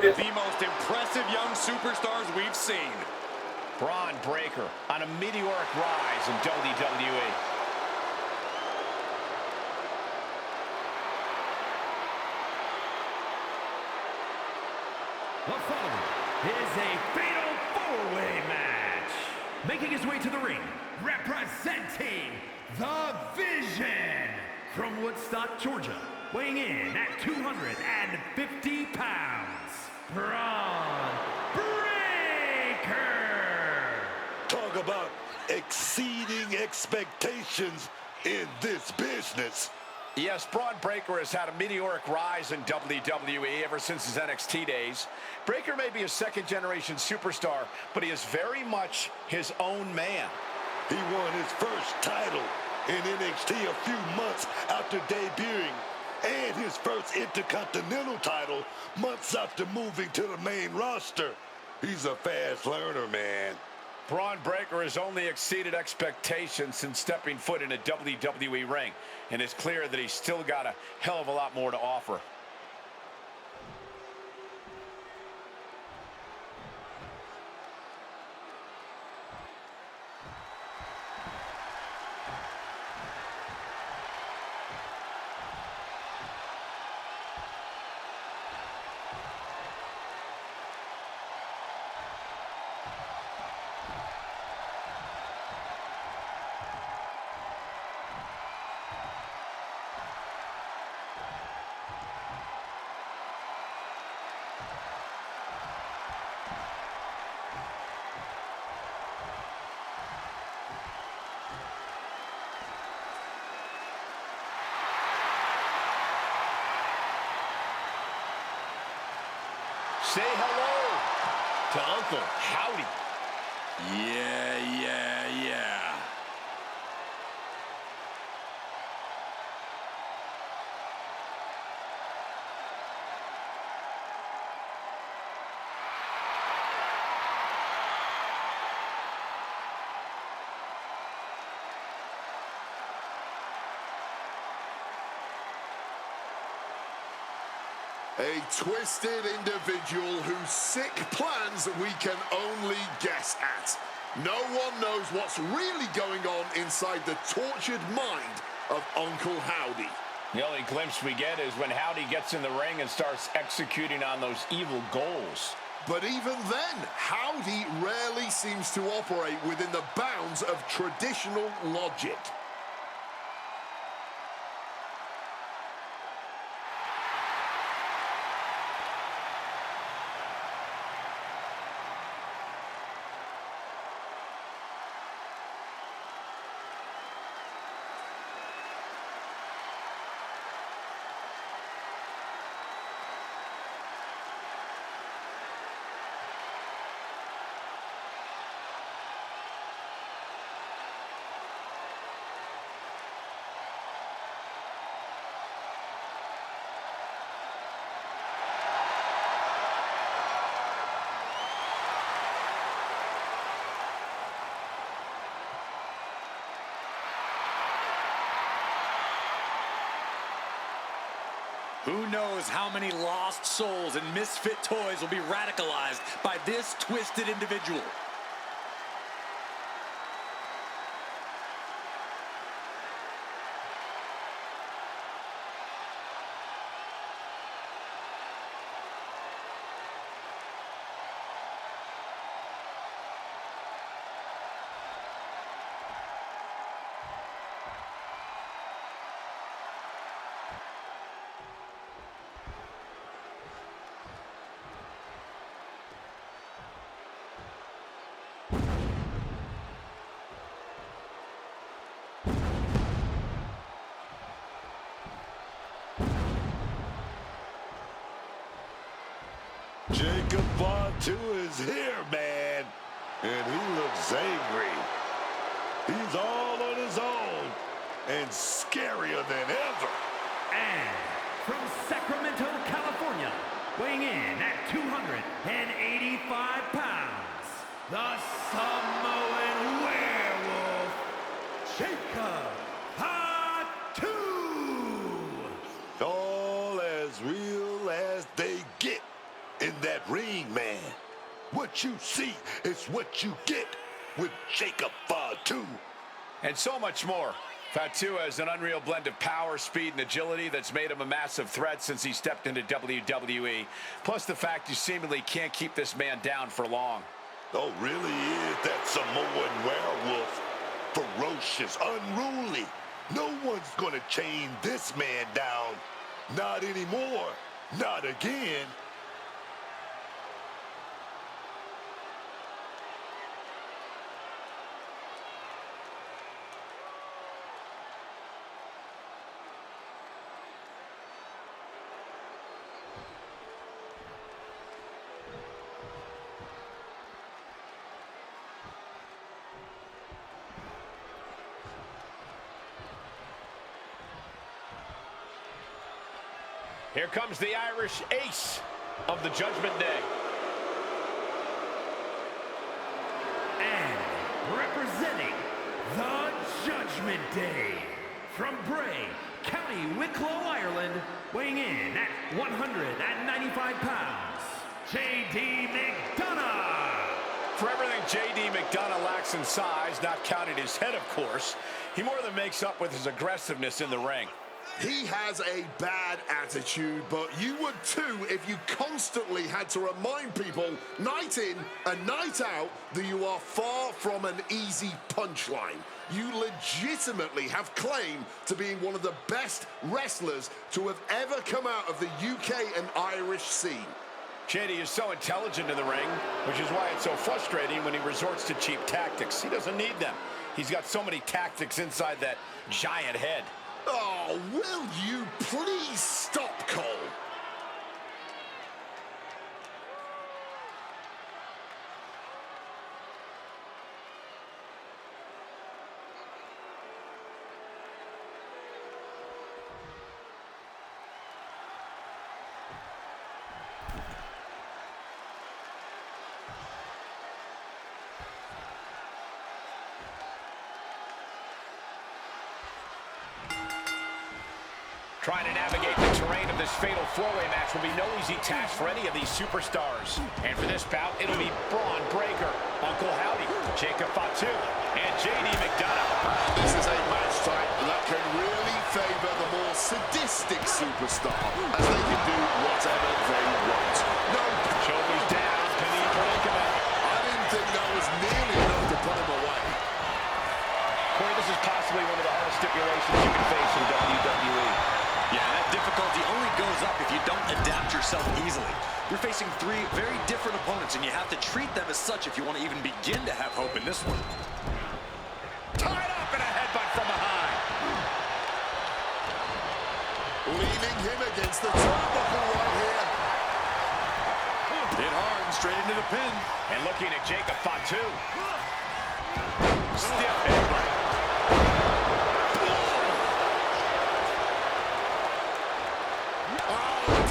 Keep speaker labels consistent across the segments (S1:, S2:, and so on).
S1: the most impressive young superstars we've seen.
S2: Braun Breaker on a meteoric rise in WWE.
S3: The following is a fatal four-way match. Making his way to the ring, representing the Vision from Woodstock, Georgia, weighing in at 250 pounds, Braun Breaker.
S4: Talk about exceeding expectations in this business.
S2: Yes, Braun Breaker has had a meteoric rise in WWE ever since his NXT days. Breaker may be a second-generation superstar, but he is very much his own man.
S4: He won his first title in NXT a few months after debuting, and his first Intercontinental title months after moving to the main roster. He's a fast learner, man.
S2: Braun Breaker has only exceeded expectations since stepping foot in a WWE ring, and it's clear that he's still got a hell of a lot more to offer. Say hello to Uncle Howdy.
S1: Yeah.
S5: A twisted individual whose sick plans we can only guess at. No one knows what's really going on inside the tortured mind of Uncle Howdy.
S2: The only glimpse we get is when Howdy gets in the ring and starts executing on those evil goals.
S5: But even then, Howdy rarely seems to operate within the bounds of traditional logic.
S1: Who knows how many lost souls and misfit toys will be radicalized by this twisted individual.
S4: Jacob Bontu is here, man, and he looks angry. He's all on his own and scarier than ever.
S3: And from Sacramento, California, weighing in at 285 pounds, the Samoan werewolf, Jacob Bontu.
S4: All as real as they get in that ring, man. What you see is what you get with Jacob Fatu.
S2: And so much more. Fatu has an unreal blend of power, speed, and agility that's made him a massive threat since he stepped into WWE. Plus the fact you seemingly can't keep this man down for long.
S4: Oh, really is that Samoan werewolf. Ferocious, unruly. No one's gonna chain this man down. Not anymore. Not again.
S2: Here comes the Irish ace of the Judgment Day.
S3: And representing the Judgment Day, from Bray, County Wicklow, Ireland, weighing in at 195 pounds, J.D. McDonough.
S2: For everything J.D. McDonough lacks in size, not counting his head, of course, he more than makes up with his aggressiveness in the ring.
S5: He has a bad attitude, but you would too if you constantly had to remind people, night in and night out, that you are far from an easy punchline. You legitimately have claim to being one of the best wrestlers to have ever come out of the UK and Irish scene.
S2: JD is so intelligent in the ring, which is why it's so frustrating when he resorts to cheap tactics. He doesn't need them. He's got so many tactics inside that giant head.
S5: Oh, will you please stop, Cole?
S2: Trying to navigate the terrain of this fatal four-way match will be no easy task for any of these superstars. And for this bout, it'll be Braun Breaker, Uncle Howdy, Jacob Fatu, and J.D. McDonough.
S5: This is a match type that can really favor the more sadistic superstar, as they can do whatever they want. No,
S2: Shoulders down, Penny predicament.
S5: I didn't think that was nearly enough to put him away.
S2: Corey, this is possibly one of the hardest stipulations you can face in WWE.
S1: Yeah, that difficulty only goes up if you don't adapt yourself easily. You're facing three very different opponents, and you have to treat them as such if you want to even begin to have hope in this one.
S2: Tied up and a headbutt from behind.
S5: Leaving him against the turnbuckle right here.
S1: Hit hard and straight into the pin.
S2: And looking at Jacob Fatu. Stiff headbutt.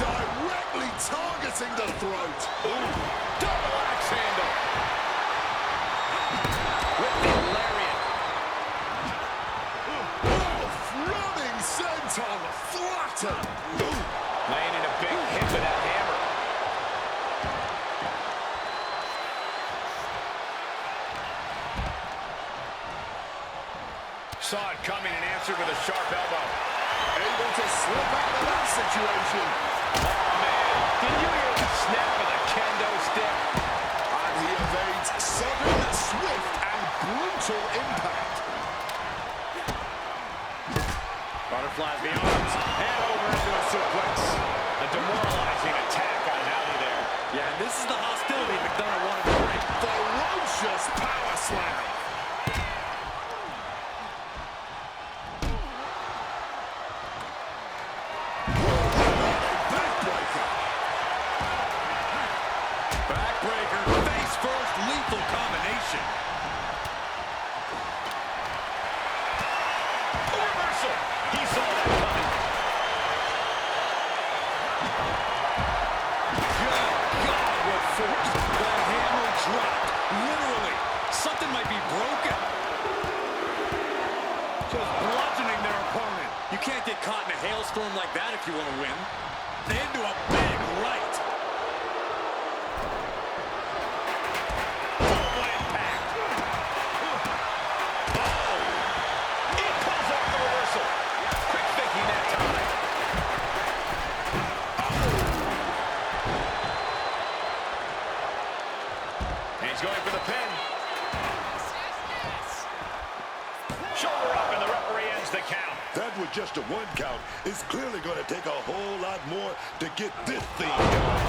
S5: Directly targeting the throat.
S2: Ooh, double axe handle. With the lariat.
S5: Running senton, flattened.
S2: Laying in a big hit with that hammer. Saw it coming and answered with a sharp elbow.
S5: Able to slip out of that situation.
S2: Oh, man. Did you hear the snap of the kendo stick?
S5: And he evades sudden, swift, and brutal impact.
S1: Butterflies the arms, and over into a suplex.
S2: A demoralizing attack on Howdy there.
S1: Yeah, and this is the hostility McDonough wanted to bring.
S5: Ferocious power slam.
S1: Backbreaker, face first, lethal combination.
S2: Reversal. He saw that coming.
S1: Good God, what force. The hammer dropped. Literally. Something might be broken. Just bludgeoning their opponent. You can't get caught in a hailstorm like that if you want to win. Into a big right.
S2: He's going for the pin. Shoulder up, and the referee ends the count.
S4: That was just a 1 count. It's clearly going to take a whole lot more to get this thing going.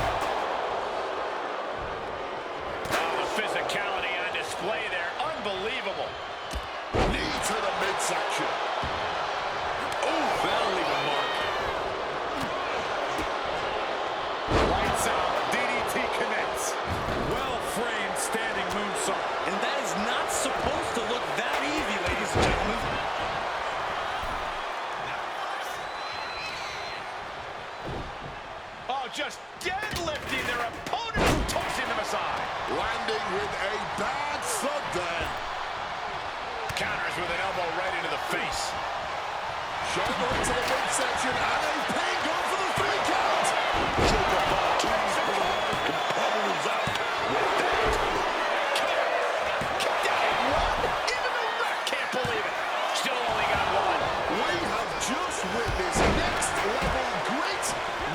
S2: Oh, the physicality on display there. Unbelievable.
S5: Knee to the midsection.
S1: Oh, that'll leave a mark.
S5: Lights out. DDT connects.
S1: Well-framed standing moonsault. And that is not supposed to look that easy, ladies and gentlemen.
S2: Oh, just deadlifting their opponent, tossing them aside.
S5: Landing with a bad thud there.
S2: Counters with an elbow right into the face.
S5: Shoulder into the midsection, and a pin going for the 3 count.
S4: Jacob Martinez put a lot of competitors out with that.
S2: Kicked out at 1. Even the ref can't believe it. Still only got 1.
S5: We have just witnessed next level grit,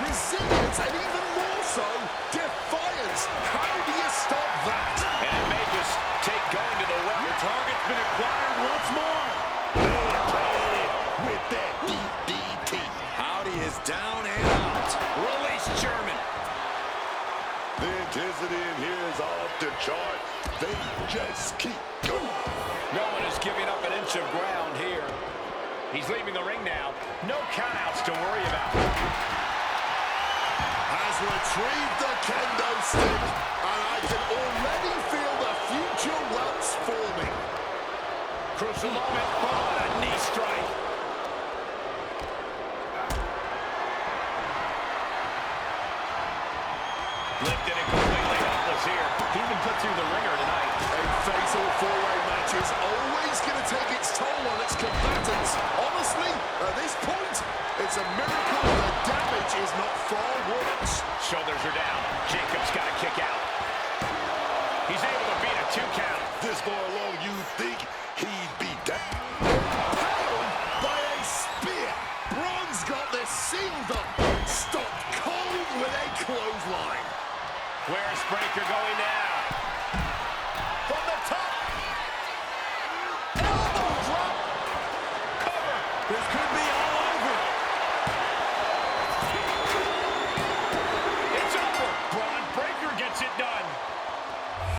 S5: resilience, and even more so, defiance. How do you stop that?
S2: And it may just take going to the well.
S1: Your target's been acquired once more.
S4: With that DDT.
S1: Howdy is down and out. Release German.
S4: The intensity in here is off the chart. They just keep going.
S2: No one is giving up an inch of ground here. He's leaving the ring now. No countouts to worry about.
S5: Has retrieved the kendo stick, and I can already feel the future welts forming.
S2: Crucial moment. Oh, a knee strike. Lifted and completely helpless here. He even put through the ringer tonight.
S5: A fatal 4-way match is always going to take its toll on its combatants. Honestly, at this point, it's a miracle the damage is not far worse.
S2: Shoulders are down. Jacob's got to kick out. He's able to beat a 2 count.
S4: This far along, you think he'd be down?
S5: Impaled by a spear. Braun's got this sealed up. Stopped cold with a clothesline.
S2: Where's Breaker going now?